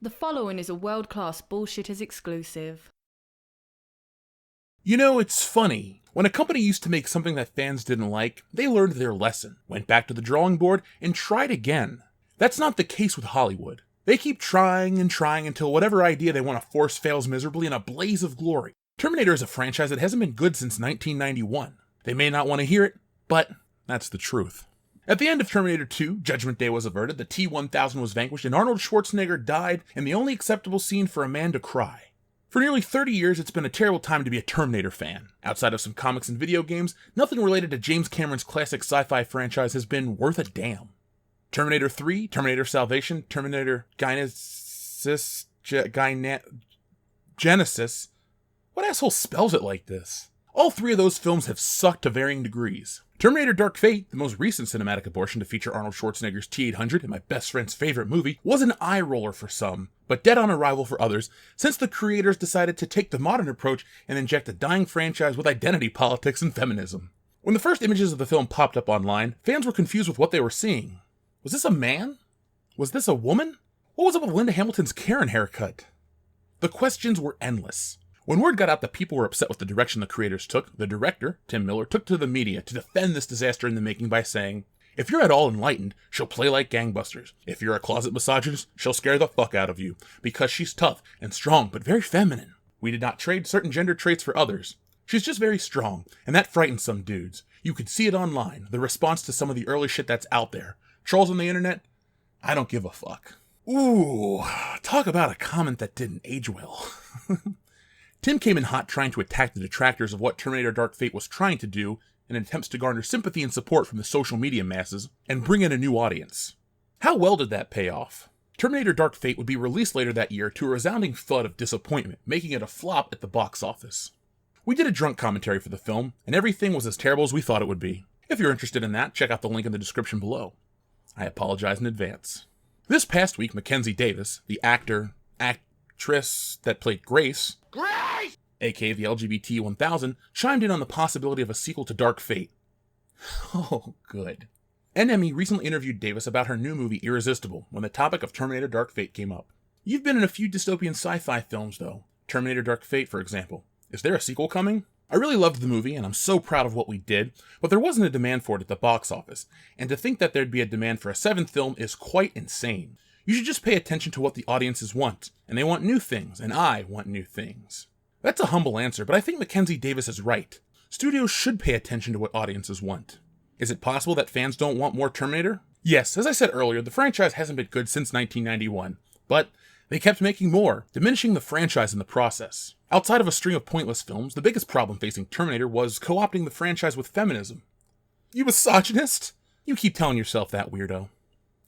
The following is a world-class Bullshitters exclusive. You know, it's funny. When a company used to make something that fans didn't like, they learned their lesson, went back to the drawing board, and tried again. That's not the case with Hollywood. They keep trying and trying until whatever idea they want to force fails miserably in a blaze of glory. Terminator is a franchise that hasn't been good since 1991. They may not want to hear it, but that's the truth. At the end of Terminator 2, Judgment Day was averted, the T-1000 was vanquished, and Arnold Schwarzenegger died in the only acceptable scene for a man to cry. For nearly 30 years, it's been a terrible time to be a Terminator fan. Outside of some comics and video games, nothing related to James Cameron's classic sci-fi franchise has been worth a damn. Terminator 3, Terminator Salvation, Terminator Genesis. What asshole spells it like this? All three of those films have sucked to varying degrees. Terminator Dark Fate, the most recent cinematic abortion to feature Arnold Schwarzenegger's T-800 and my best friend's favorite movie, was an eye-roller for some, but dead on arrival for others, since the creators decided to take the modern approach and inject a dying franchise with identity politics and feminism. When the first images of the film popped up online, fans were confused with what they were seeing. Was this a man? Was this a woman? What was up with Linda Hamilton's Karen haircut? The questions were endless. When word got out that people were upset with the direction the creators took, the director, Tim Miller, took to the media to defend this disaster in the making by saying, "If you're at all enlightened, she'll play like gangbusters. If you're a closet misogynist, she'll scare the fuck out of you, because she's tough and strong but very feminine. We did not trade certain gender traits for others. She's just very strong, and that frightens some dudes. You could see it online, the response to some of the early shit that's out there. Trolls on the internet? I don't give a fuck." Ooh, talk about a comment that didn't age well. Tim came in hot trying to attack the detractors of what Terminator Dark Fate was trying to do in attempts to garner sympathy and support from the social media masses and bring in a new audience. How well did that pay off? Terminator Dark Fate would be released later that year to a resounding thud of disappointment, making it a flop at the box office. We did a drunk commentary for the film, and everything was as terrible as we thought it would be. If you're interested in that, check out the link in the description below. I apologize in advance. This past week, Mackenzie Davis, the actress that played Grace, aka the LGBT 1000, chimed in on the possibility of a sequel to Dark Fate. Oh, good. NME recently interviewed Davis about her new movie Irresistible when the topic of Terminator Dark Fate came up. You've been in a few dystopian sci-fi films, though. Terminator Dark Fate, for example. Is there a sequel coming? I really loved the movie, and I'm so proud of what we did, but there wasn't a demand for it at the box office, and to think that there'd be a demand for a seventh film is quite insane. You should just pay attention to what the audiences want, and they want new things, and I want new things. That's a humble answer, but I think Mackenzie Davis is right. Studios should pay attention to what audiences want. Is it possible that fans don't want more Terminator? Yes, as I said earlier, the franchise hasn't been good since 1991, but they kept making more, diminishing the franchise in the process. Outside of a string of pointless films, the biggest problem facing Terminator was co-opting the franchise with feminism. You misogynist? You keep telling yourself that, weirdo.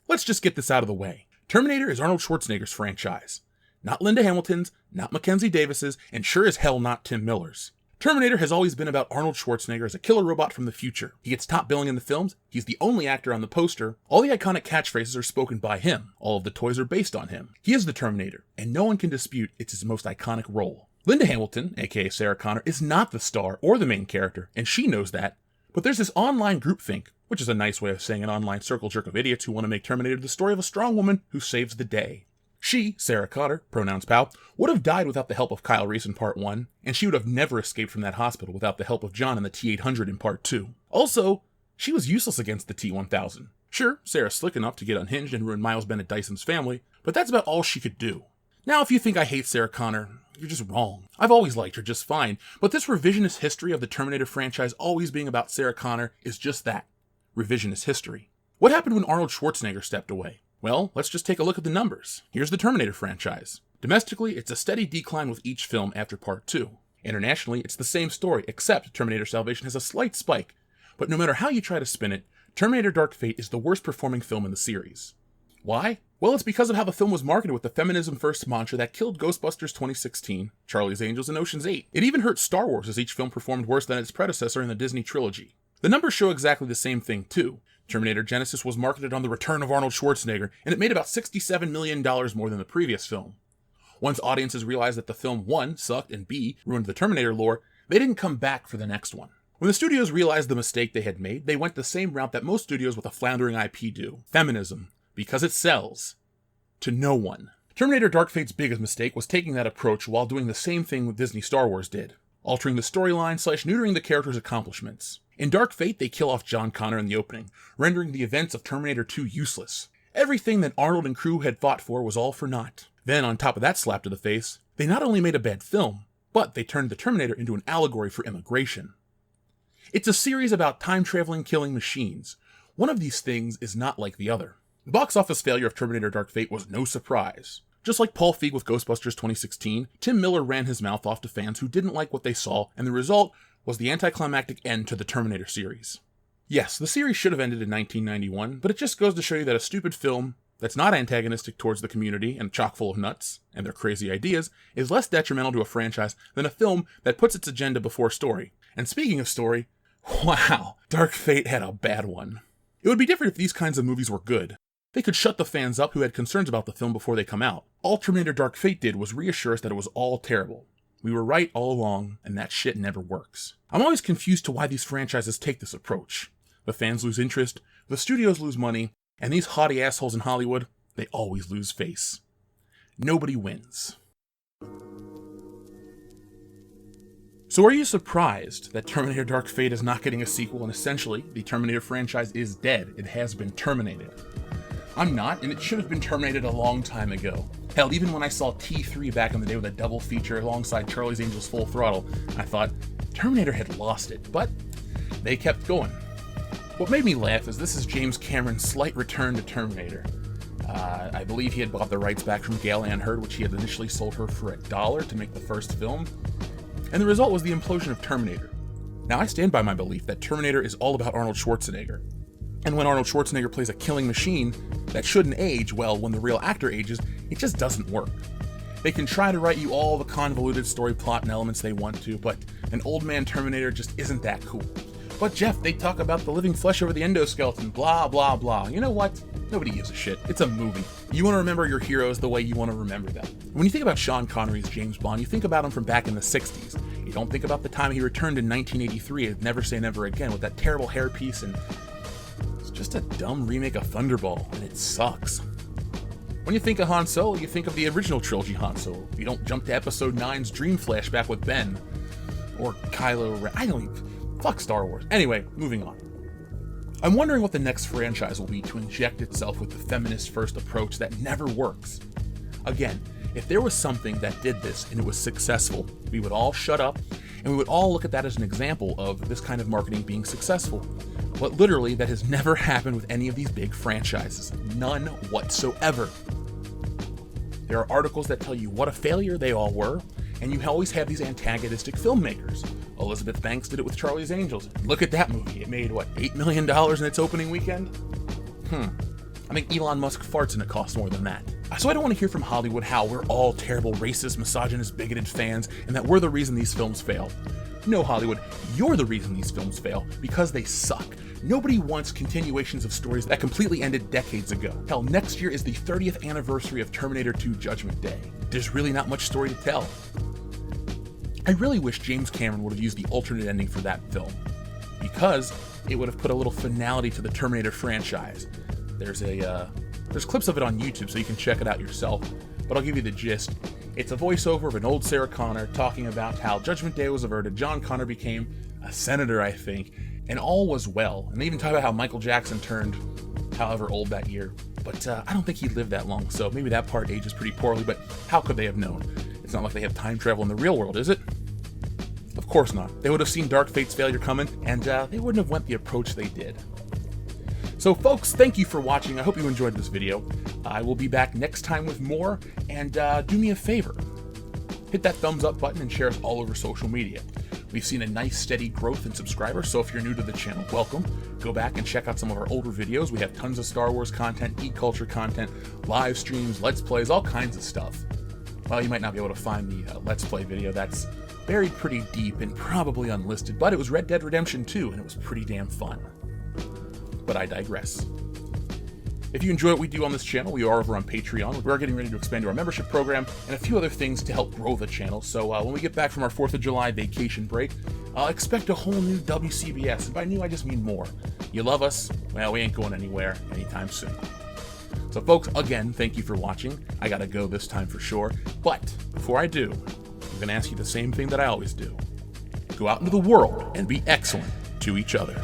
Let's just get this out of the way. Terminator is Arnold Schwarzenegger's franchise. Not Linda Hamilton's, not Mackenzie Davis's, and sure as hell not Tim Miller's. Terminator has always been about Arnold Schwarzenegger as a killer robot from the future. He gets top billing in the films, he's the only actor on the poster, all the iconic catchphrases are spoken by him, all of the toys are based on him. He is the Terminator, and no one can dispute it's his most iconic role. Linda Hamilton, aka Sarah Connor, is not the star or the main character, and she knows that. But there's this online groupthink, which is a nice way of saying an online circle jerk of idiots who want to make Terminator the story of a strong woman who saves the day. She, Sarah Connor, pronouns pal, would have died without the help of Kyle Reese in Part 1, and she would have never escaped from that hospital without the help of John and the T-800 in Part 2. Also, she was useless against the T-1000. Sure, Sarah's slick enough to get unhinged and ruin Miles Bennett Dyson's family, but that's about all she could do. Now, if you think I hate Sarah Connor, you're just wrong. I've always liked her just fine, but this revisionist history of the Terminator franchise always being about Sarah Connor is just that. Revisionist history. What happened when Arnold Schwarzenegger stepped away? Well, let's just take a look at the numbers. Here's the Terminator franchise. Domestically, it's a steady decline with each film after Part 2. Internationally, it's the same story, except Terminator Salvation has a slight spike. But no matter how you try to spin it, Terminator Dark Fate is the worst performing film in the series. Why? Well, it's because of how the film was marketed with the feminism-first mantra that killed Ghostbusters 2016, Charlie's Angels, and Ocean's 8. It even hurt Star Wars as each film performed worse than its predecessor in the Disney trilogy. The numbers show exactly the same thing, too. Terminator Genesis was marketed on the return of Arnold Schwarzenegger, and it made about $67 million more than the previous film. Once audiences realized that the film 1 sucked and B ruined the Terminator lore, they didn't come back for the next one. When the studios realized the mistake they had made, they went the same route that most studios with a floundering IP do. Feminism. Because it sells. To no one. Terminator Dark Fate's biggest mistake was taking that approach while doing the same thing Disney Star Wars did, altering the storyline / neutering the character's accomplishments. In Dark Fate, they kill off John Connor in the opening, rendering the events of Terminator 2 useless. Everything that Arnold and crew had fought for was all for naught. Then, on top of that slap to the face, they not only made a bad film, but they turned the Terminator into an allegory for immigration. It's a series about time-traveling killing machines. One of these things is not like the other. The box office failure of Terminator Dark Fate was no surprise. Just like Paul Feig with Ghostbusters 2016, Tim Miller ran his mouth off to fans who didn't like what they saw, and the result was the anticlimactic end to the Terminator series. Yes, the series should have ended in 1991, but it just goes to show you that a stupid film that's not antagonistic towards the community and chock full of nuts and their crazy ideas is less detrimental to a franchise than a film that puts its agenda before story. And speaking of story, wow, Dark Fate had a bad one. It would be different if these kinds of movies were good. They could shut the fans up who had concerns about the film before they come out. All Terminator Dark Fate did was reassure us that it was all terrible. We were right all along, and that shit never works. I'm always confused to why these franchises take this approach. The fans lose interest, the studios lose money, and these haughty assholes in Hollywood, they always lose face. Nobody wins. So are you surprised that Terminator Dark Fate is not getting a sequel and essentially the Terminator franchise is dead? It has been terminated. I'm not, and it should have been terminated a long time ago. Hell, even when I saw T3 back in the day with a double feature alongside Charlie's Angels Full Throttle, I thought Terminator had lost it, but they kept going. What made me laugh is this is James Cameron's slight return to Terminator. I believe he had bought the rights back from Gail Ann Hurd, which he had initially sold her for $1 to make the first film, and the result was the implosion of Terminator. Now, I stand by my belief that Terminator is all about Arnold Schwarzenegger. And when Arnold Schwarzenegger plays a killing machine that shouldn't age well when the real actor ages, it just doesn't work. They can try to write you all the convoluted story plot and elements they want to, but an old man Terminator just isn't that cool. But Jeff, they talk about the living flesh over the endoskeleton, blah, blah, blah. You know what? Nobody gives a shit. It's a movie. You want to remember your heroes the way you want to remember them. When you think about Sean Connery as James Bond, you think about him from back in the 60s. You don't think about the time he returned in 1983 as Never Say Never Again with that terrible hairpiece, and it's just a dumb remake of Thunderball, and it sucks. When you think of Han Solo, you think of the original trilogy Han Solo. You don't jump to Episode 9's dream flashback with Ben. Or Kylo Ren. I don't even... Fuck Star Wars. Anyway, moving on. I'm wondering what the next franchise will be to inject itself with the feminist first approach that never works. Again, if there was something that did this and it was successful, we would all shut up and we would all look at that as an example of this kind of marketing being successful. But literally, that has never happened with any of these big franchises. None whatsoever. There are articles that tell you what a failure they all were, and you always have these antagonistic filmmakers. Elizabeth Banks did it with Charlie's Angels. Look at that movie. It made, $8 million in its opening weekend? I think Elon Musk farts and it costs more than that. So I don't want to hear from Hollywood how we're all terrible, racist, misogynist, bigoted fans, and that we're the reason these films fail. No, Hollywood, you're the reason these films fail, because they suck. Nobody wants continuations of stories that completely ended decades ago. Hell, next year is the 30th anniversary of Terminator 2 Judgment Day. There's really not much story to tell. I really wish James Cameron would have used the alternate ending for that film, because it would have put a little finality to the Terminator franchise. There's clips of it on YouTube, so you can check it out yourself, but I'll give you the gist. It's a voiceover of an old Sarah Connor talking about how Judgment Day was averted, John Connor became a senator, I think, and all was well. And they even talk about how Michael Jackson turned however old that year, but I don't think he lived that long, so maybe that part ages pretty poorly, but how could they have known? It's not like they have time travel in the real world, is it? Of course not. They would have seen Dark Fate's failure coming, and they wouldn't have went the approach they did. So folks, thank you for watching. I hope you enjoyed this video. I will be back next time with more, and do me a favor. Hit that thumbs up button and share us all over social media. We've seen a nice steady growth in subscribers, so if you're new to the channel, welcome. Go back and check out some of our older videos. We have tons of Star Wars content, geek culture content, live streams, Let's Plays, all kinds of stuff. Well, you might not be able to find the Let's Play video. That's buried pretty deep and probably unlisted, but it was Red Dead Redemption 2, and it was pretty damn fun. But I digress. If you enjoy what we do on this channel, we are over on Patreon. We are getting ready to expand our membership program and a few other things to help grow the channel. So when we get back from our 4th of July vacation break, expect a whole new WCBS. And by new, I just mean more. You love us? Well, we ain't going anywhere anytime soon. So folks, again, thank you for watching. I gotta go this time for sure. But before I do, I'm gonna ask you the same thing that I always do. Go out into the world and be excellent to each other.